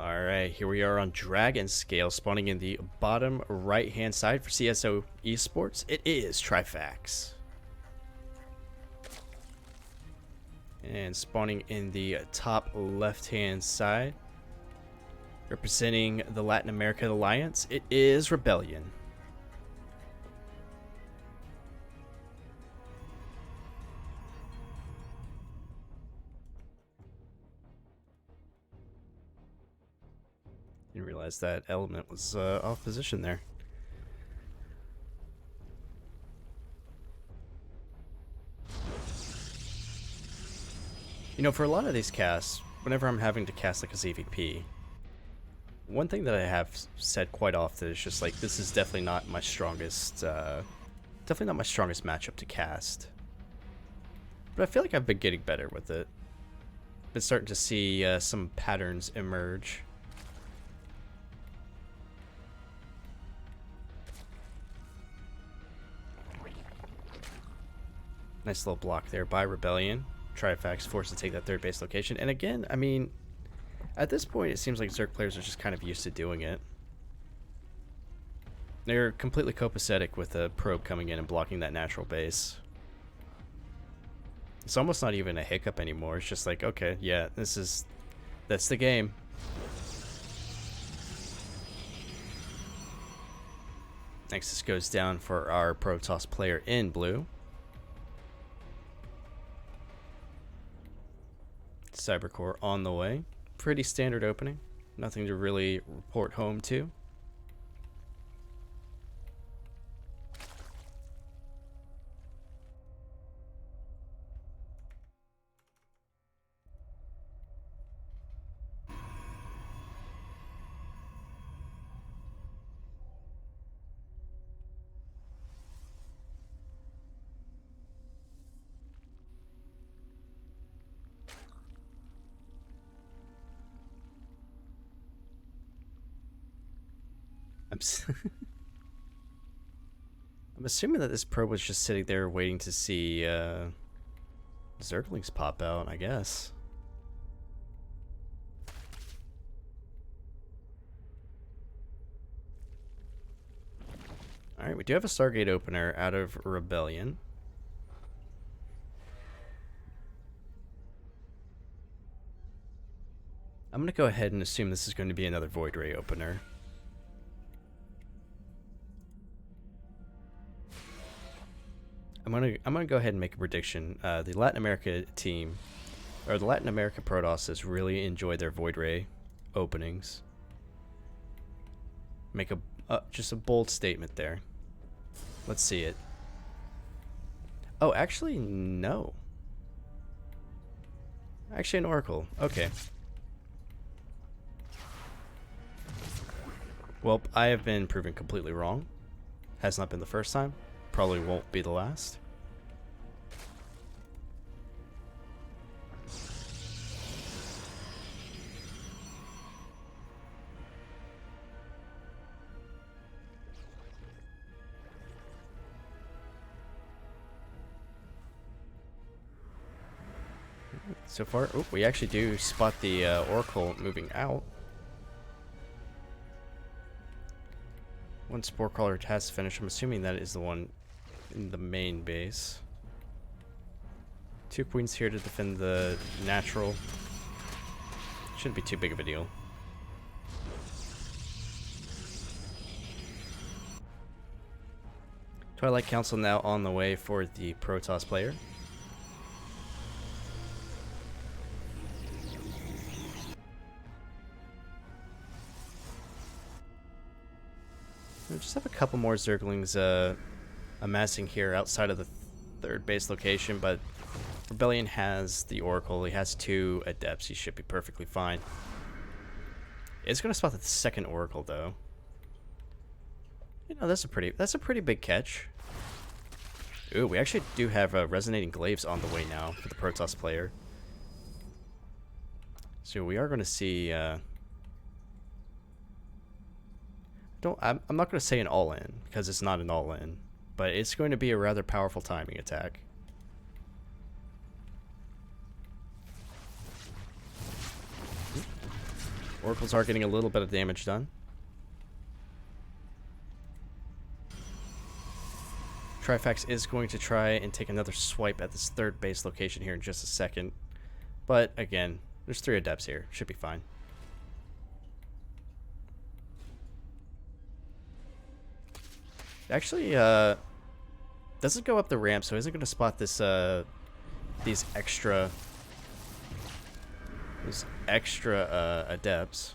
Alright, here we are on Dragon Scale, spawning in the bottom right hand side for CSO Esports. It is Trifax. And spawning in the top left hand side, representing the Latin America Alliance, it is ReBellioN. Didn't realize that element was off position there. You know, for a lot of these casts, whenever I'm having to cast like a ZVP, one thing that I have said quite often is just like, this is definitely not my strongest, matchup to cast. But I feel like I've been getting better with it. Been starting to see some patterns emerge. Nice little block there by ReBellioN. Trifax forced to take that third base location. And again, I mean, at this point, it seems like Zerg players are just kind of used to doing it. They're completely copacetic with a probe coming in and blocking that natural base. It's almost not even a hiccup anymore. It's just like, okay, yeah, that's the game. Nexus goes down for our Protoss player in blue. Cybercore on the way. Pretty standard opening. Nothing to really report home to. I'm assuming that this probe was just sitting there waiting to see Zerglings pop out, I guess. Alright, we do have a Stargate opener out of ReBellioN. I'm going to go ahead and assume this is going to be another Void Ray opener. I'm gonna go ahead and make a prediction. The Latin America team, or the Latin America Protosses, really enjoy their Void Ray openings. Make a just a bold statement there. Let's see it. Oh, actually, no. Actually, an Oracle. Okay. Well, I have been proven completely wrong. Has not been the first time. Probably won't be the last. So far, oh, we actually do spot the Oracle moving out. One Spore Crawler has finished. I'm assuming that is the one in the main base. 2 Queens here to defend the natural. Shouldn't be too big of a deal. Twilight Council now on the way for the Protoss player. We just have a couple more Zerglings amassing here outside of the third base location, but ReBellioN has the Oracle. He has 2 Adepts. He should be perfectly fine. It's going to spot the second Oracle, though. You know, that's a pretty big catch. Ooh, we actually do have Resonating Glaives on the way now for the Protoss player. So we are going to see... I'm not going to say an all-in, because it's not an all-in, but it's going to be a rather powerful timing attack. Oracles are getting a little bit of damage done. Trifax is going to try and take another swipe at this third base location here in just a second. But again, there's 3 adepts here. Should be fine. Actually, doesn't go up the ramp, so isn't going to spot this these extra adepts.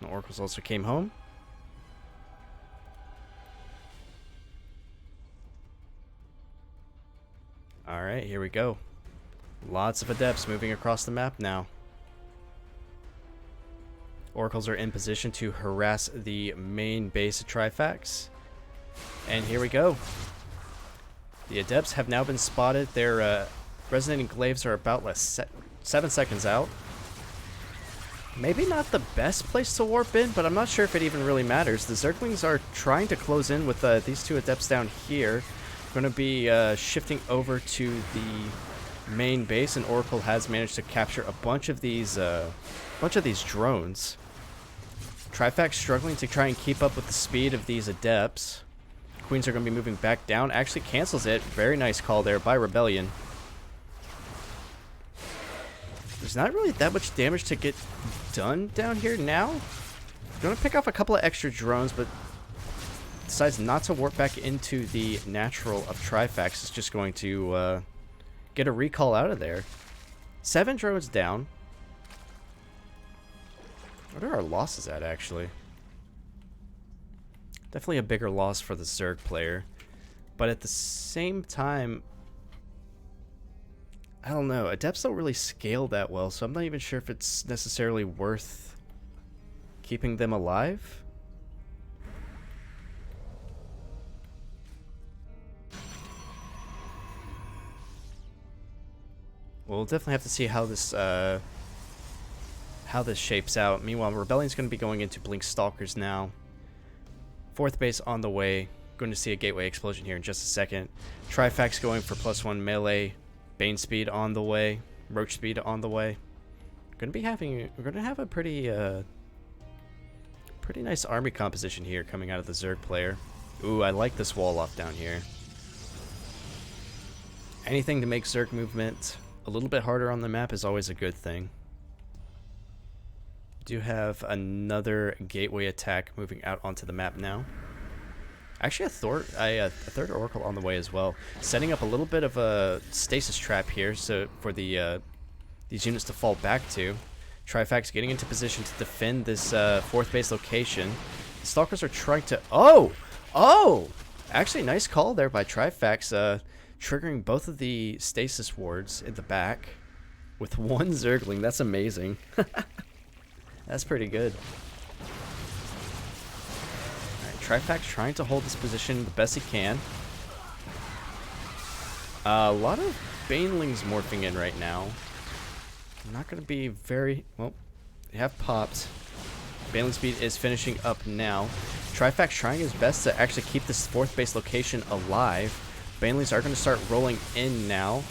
The Oracles also came home. All right, here we go. Lots of adepts moving across the map now. Oracles are in position to harass the main base of Trifax. And here we go. The adepts have now been spotted. Their resonating glaives are about 7 seconds out. Maybe not the best place to warp in, but I'm not sure if it even really matters. The Zerglings are trying to close in with these 2 adepts down here. Going to be shifting over to the main base, and Oracle has managed to capture a bunch of these drones. Trifax struggling to try and keep up with the speed of these adepts. Queens are going to be moving back down. Actually cancels it. Very nice call there by ReBellioN. There's not really that much damage to get done down here now. Going to pick off a couple of extra drones, but decides not to warp back into the natural of Trifax. Is just going to get a recall out of there. 7 drones down. What are our losses at, actually? Definitely a bigger loss for the Zerg player. But at the same time, I don't know. Adepts don't really scale that well, so I'm not even sure if it's necessarily worth keeping them alive. We'll definitely have to see how this shapes out. Meanwhile, ReBellion's going to be going into Blink Stalkers now. 4th base on the way. Going to see a gateway explosion here in just a second. Trifax going for +1 melee. Bane speed on the way. Roach speed on the way. We're going to have a pretty nice army composition here coming out of the Zerg player. Ooh, I like this wall off down here. Anything to make Zerg movement a little bit harder on the map is always a good thing. Do have another gateway attack moving out onto the map now. Actually, a third Oracle on the way as well, setting up a little bit of a stasis trap here, so for the these units to fall back to. Trifax getting into position to defend this 4th base location. The Stalkers are trying to actually nice call there by Trifax, triggering both of the stasis wards in the back with 1 Zergling. That's amazing. That's pretty good. Alright, Trifax trying to hold this position the best he can. A lot of Banelings morphing in right now. Not going to be very... Well, they have popped. Baneling speed is finishing up now. Trifax trying his best to actually keep this 4th base location alive. Banelings are going to start rolling in now.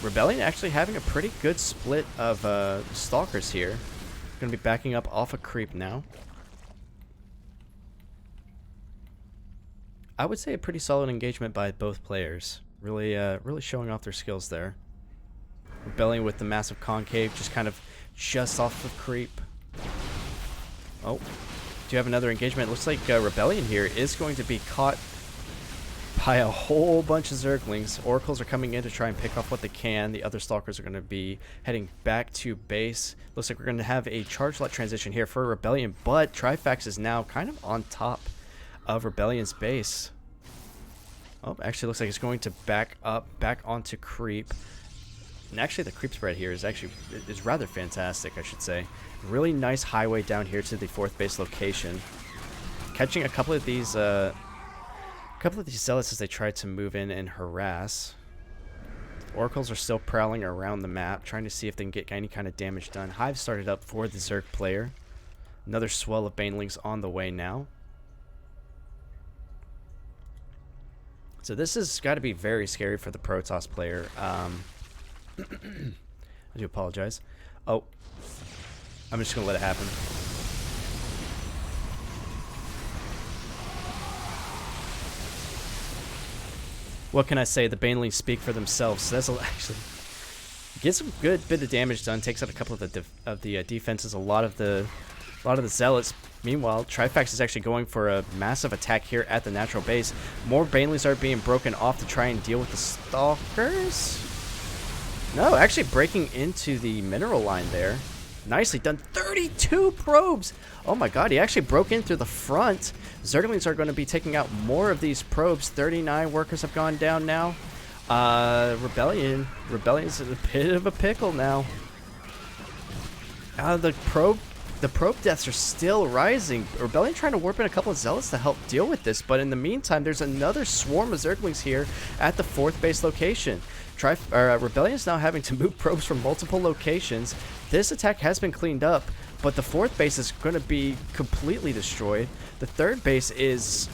ReBellioN actually having a pretty good split of Stalkers here. Going to be backing up off a creep now. I would say a pretty solid engagement by both players. Really showing off their skills there. ReBellioN with the massive concave, just off of creep. Oh, do you have another engagement? It looks like ReBellioN here is going to be caught by a whole bunch of Zerglings. Oracles are coming in to try and pick off what they can. The other Stalkers are going to be heading back to base. Looks like we're going to have a charge lot transition here for ReBellioN, but Trifax is now kind of on top of ReBellion's base. Oh, actually looks like it's going to back onto creep. And actually the creep spread here is rather fantastic, I should say. Really nice highway down here to the 4th base location. Catching a couple of these zealots as they try to move in and harass. Oracles are still prowling around the map, trying to see if they can get any kind of damage done. Hive started up for the Zerg player. Another swell of Banelings on the way now. So this has got to be very scary for the Protoss player. I do apologize. Oh, I'm just gonna let it happen. What can I say? The Banelings speak for themselves. So that's actually gets a good bit of damage done. Takes out a couple of the defenses. A lot of the zealots. Meanwhile, Trifax is actually going for a massive attack here at the natural base. More Banelings are being broken off to try and deal with the stalkers. No, actually breaking into the mineral line there. Nicely done. 32 probes. Oh my god, he actually broke in through the front. Zerglings are going to be taking out more of these probes. 39 workers have gone down now. Rebellion's in a bit of a pickle now. The probe deaths are still rising. Rebellion trying to warp in a couple of zealots to help deal with this, but in the meantime, there's another swarm of Zerglings here at the 4th base location. Rebellion is now having to move probes from multiple locations. This attack has been cleaned up, but the 4th base is going to be completely destroyed. The 3rd base is...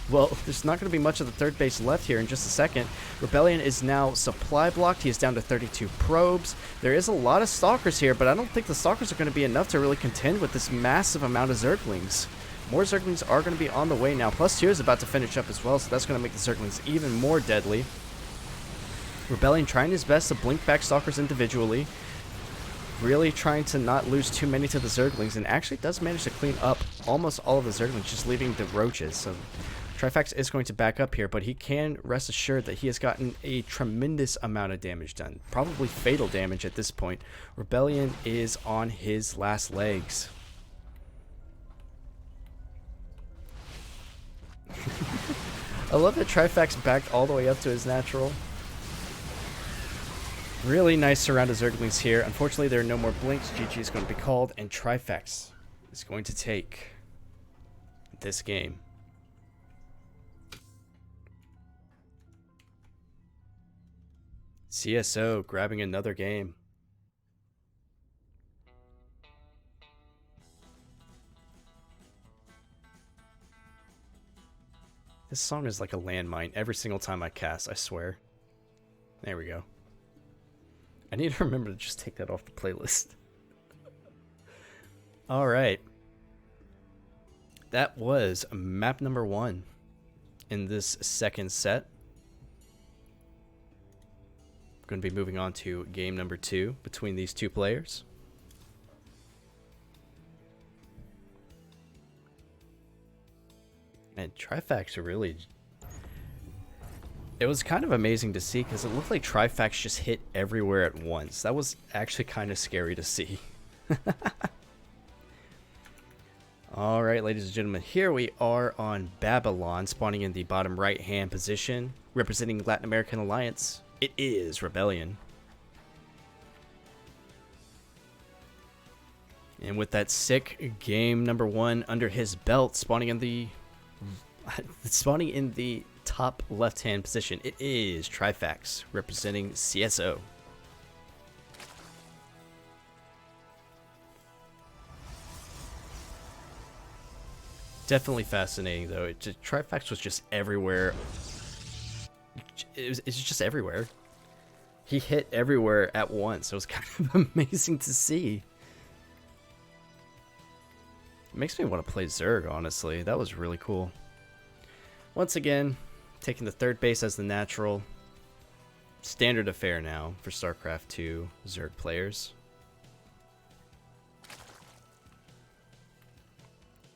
well, there's not going to be much of the 3rd base left here in just a second. Rebellion is now supply blocked. He is down to 32 probes. There is a lot of stalkers here, but I don't think the stalkers are going to be enough to really contend with this massive amount of Zerglings. More Zerglings are going to be on the way now. +2 is about to finish up as well, so that's going to make the Zerglings even more deadly. Rebellion trying his best to blink back stalkers individually. Really trying to not lose too many to the Zerglings, and actually does manage to clean up almost all of the Zerglings, just leaving the roaches. So Trifax is going to back up here, but he can rest assured that he has gotten a tremendous amount of damage done. Probably fatal damage at this point. Rebellion is on his last legs. I love that Trifax backed all the way up to his natural. Really nice surrounded Zerglings here. Unfortunately, there are no more blinks. GG is going to be called, and Trifax is going to take this game. CSO grabbing another game. This song is like a landmine every single time I cast, I swear. There we go. I need to remember to just take that off the playlist. Alright. That was map number 1 in this second set. We're going to be moving on to game number 2 between these two players. And Trifax really... it was kind of amazing to see because it looked like Trifax just hit everywhere at once. That was actually kind of scary to see. Alright, ladies and gentlemen, here we are on Babylon, spawning in the bottom right-hand position, representing Latin American Alliance. It is ReBellioN. And with that sick game number 1 under his belt, spawning in the top left-hand position, it is Trifax, representing CSO. Definitely fascinating, though. Trifax was just everywhere. It's just everywhere. He hit everywhere at once. It was kind of amazing to see. It makes me want to play Zerg, honestly. That was really cool. Once again, taking the 3rd base as the natural. Standard affair now for StarCraft 2 Zerg players.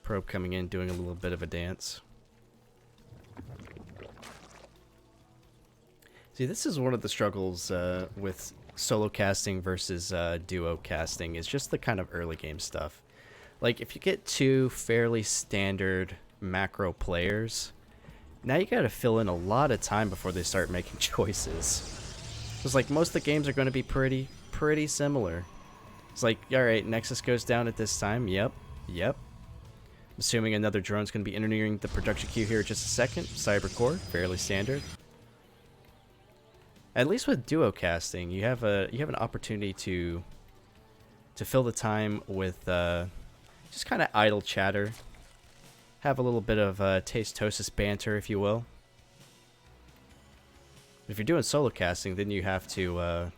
Probe coming in, doing a little bit of a dance. See, this is one of the struggles with solo casting versus duo casting. Is just the kind of early game stuff. Like, if you get 2 fairly standard macro players, now you gotta fill in a lot of time before they start making choices. It's like most of the games are going to be pretty similar. It's like, alright, Nexus goes down at this time. Yep. Assuming another drone's going to be entering the production queue here in just a second. Cybercore, fairly standard. At least with duo casting, you have an opportunity to fill the time with just kind of idle chatter. Have a little bit of taste-tosis banter, if you will. If you're doing solo casting, then you have to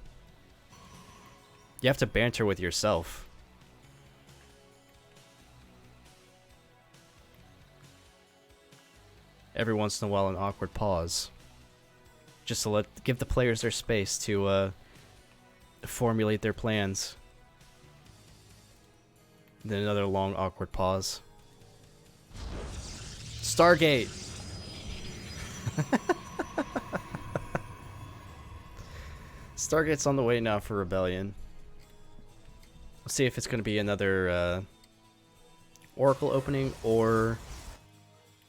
You have to banter with yourself. Every once in a while, an awkward pause. Just to give the players their space to formulate their plans. Then another long, awkward pause. Stargate! Stargate's on the way now for ReBellioN. We'll see if it's going to be another Oracle opening or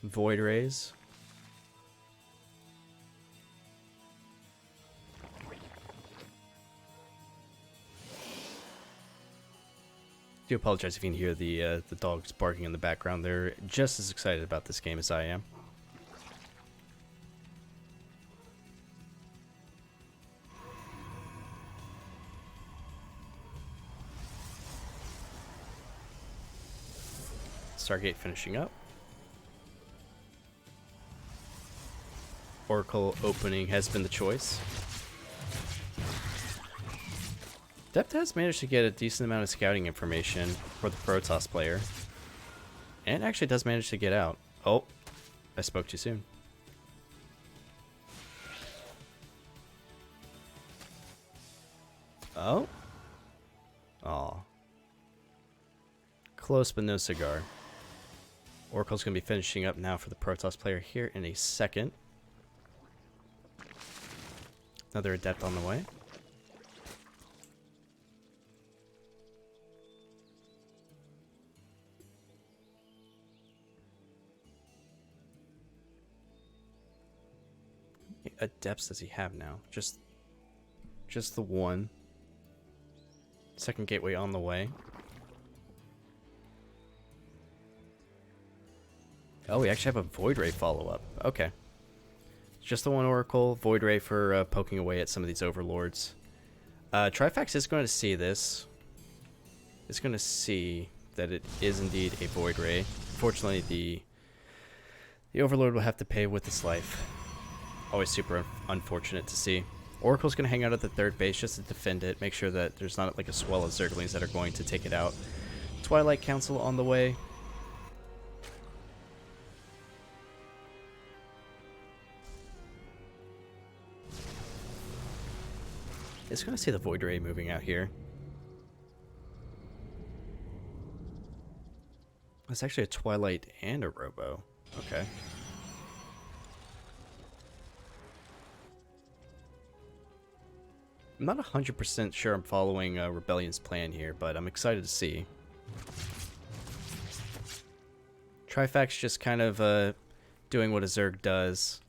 Void Rays. I do apologize if you can hear the dogs barking in the background. They're just as excited about this game as I am. Stargate finishing up. Oracle opening has been the choice. Dept has managed to get a decent amount of scouting information for the Protoss player. And actually does manage to get out. Oh, I spoke too soon. Oh. Aw. Close but no cigar. Oracle's going to be finishing up now for the Protoss player here in a second. Another Adept on the way. Adepts does he have now? Just the one. Second gateway on the way. Oh, we actually have a Void Ray follow-up. Okay. Just the one Oracle. Void Ray for poking away at some of these overlords. Trifax is going to see this. It's going to see that it is indeed a Void Ray. Fortunately, the overlord will have to pay with its life. Always super unfortunate to see. Oracle's going to hang out at the third base just to defend it. Make sure that there's not like a swell of Zerglings that are going to take it out. Twilight Council on the way. It's going to see the Void Ray moving out here. It's actually a Twilight and a Robo. Okay. I'm not 100% sure I'm following ReBellion's plan here, but I'm excited to see. Trifax just kind of doing what a Zerg does.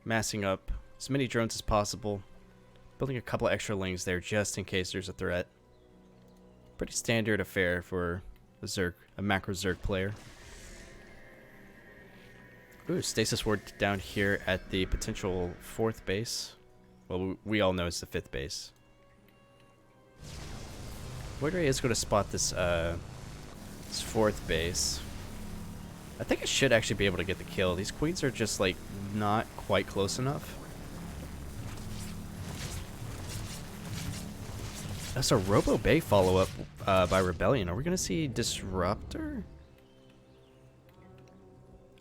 Massing up as many drones as possible. Building a couple of extra lings there just in case there's a threat. Pretty standard affair for a Zerg, a macro Zerg player. Ooh, Stasis Ward down here at the potential 4th base. Well, we all know it's the 5th base. Void Ray is going to spot this, this 4th base. I think I should actually be able to get the kill. These queens are just, like, not quite close enough. That's a Robo Bay follow-up by ReBellioN. Are we going to see Disruptor?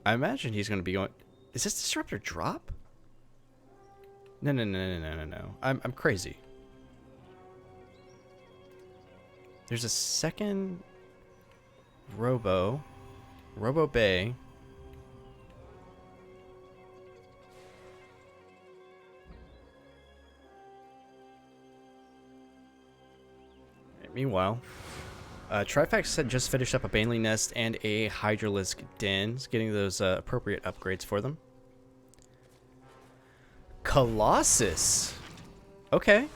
I imagine he's going to be going... Is this Disruptor drop? No. I'm crazy. There's a second Robo Bay. Meanwhile, Trifax had just finished up a Baneling Nest and a Hydralisk Den, getting those appropriate upgrades for them. Colossus. Okay.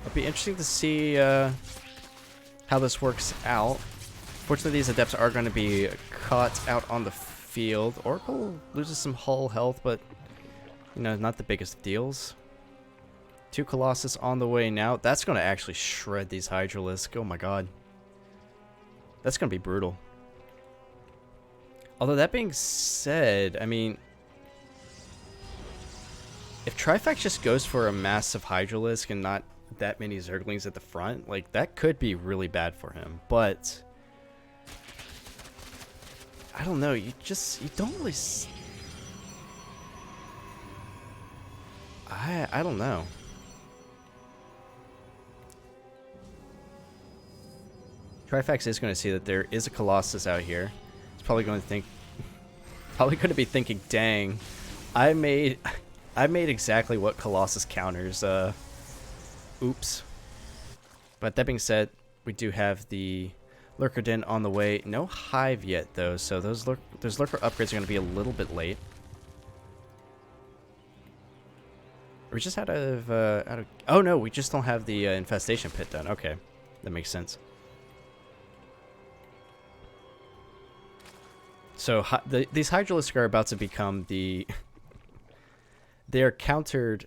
It'll be interesting to see how this works out. Fortunately, these Adepts are going to be caught out on the field. Oracle loses some hull health, but, you know, not the biggest of deals. 2 Colossus on the way now. That's going to actually shred these Hydralisk. Oh my god. That's going to be brutal. Although, that being said, I mean... If Trifax just goes for a massive Hydralisk and not that many Zerglings at the front, like, that could be really bad for him. But I don't know. You don't really. I don't know. Trifax is going to see that there is a Colossus out here. He's probably going to think, probably going to be thinking, "Dang, I made exactly what Colossus counters." Oops. But that being said, we do have the Lurker Den on the way. No Hive yet, though, so those Lurker upgrades are going to be a little bit late. Are we just out of... Oh, no, we just don't have the Infestation Pit done. Okay, that makes sense. So these Hydralisks are about to become the... They are countered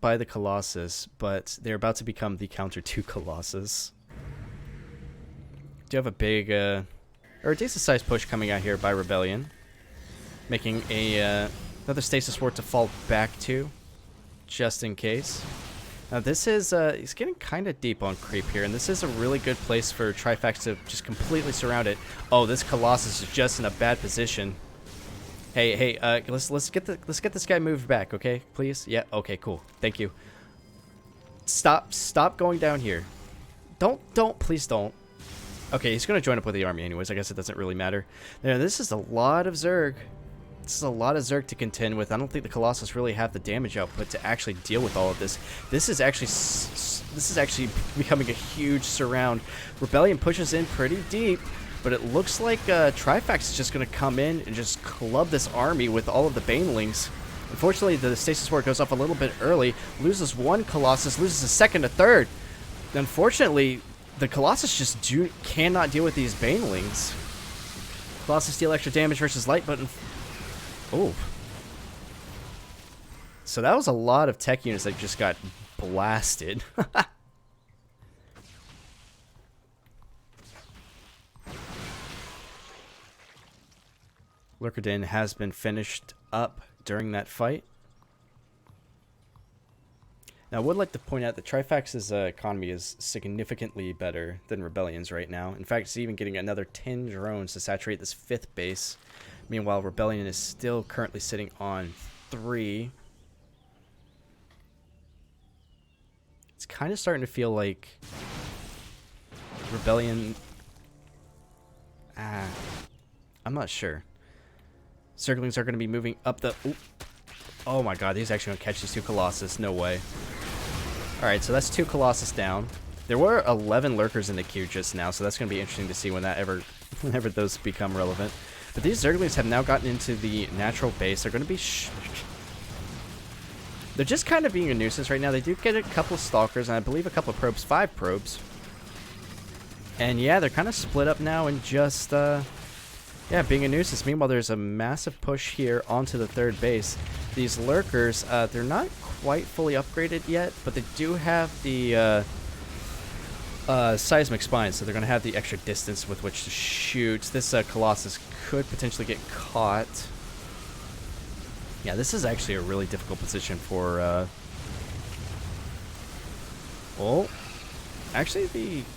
by the Colossus, but they're about to become the counter to Colossus. Do you have a big, or a decent-sized push coming out here by ReBellioN, making a another Stasis Ward to fall back to, just in case. Now this is, he's getting kind of deep on creep here, and this is a really good place for Trifax to just completely surround it. Oh, this Colossus is just in a bad position. Hey, let's get this guy moved back, okay? Please? Yeah, okay, cool. Thank you. Stop going down here. Please don't. Okay, he's gonna join up with the army anyways. I guess it doesn't really matter. Now, this is a lot of Zerg. This is a lot of Zerg to contend with. I don't think the Colossus really have the damage output to actually deal with all of this. This is actually becoming a huge surround. ReBellioN pushes in pretty deep. But it looks like Trifax is just going to come in and just club this army with all of the Banelings. Unfortunately, the Stasis Ward goes off a little bit early. Loses one Colossus, loses a second, a third. Unfortunately, the Colossus just cannot deal with these Banelings. Colossus deal extra damage versus light, but... Oh. So that was a lot of tech units that just got blasted. Lurker Den has been finished up during that fight. Now, I would like to point out that Trifax's economy is significantly better than ReBellion's right now. In fact, it's even getting another 10 drones to saturate this 5th base. Meanwhile, ReBellioN is still currently sitting on 3. It's kind of starting to feel like ReBellioN... I'm not sure. Zerglings are going to be moving up the... Ooh. Oh my god, he's actually going to catch these 2 Colossus. No way. Alright, so that's 2 Colossus down. There were 11 Lurkers in the queue just now, so that's going to be interesting to see when that whenever those become relevant. But these Zerglings have now gotten into the natural base. They're going to be... They're just kind of being a nuisance right now. They do get a couple of Stalkers, and I believe a couple of probes. 5 probes. And yeah, they're kind of split up now and just... yeah, being a nuisance. Meanwhile, there's a massive push here onto the 3rd base. These Lurkers, they're not quite fully upgraded yet, but they do have the seismic spine, so they're going to have the extra distance with which to shoot. This Colossus could potentially get caught. Yeah, this is actually a really difficult position for... Well, actually,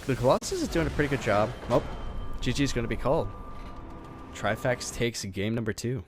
the Colossus is doing a pretty good job. Well, GG is going to be called. Trifax takes game number 2.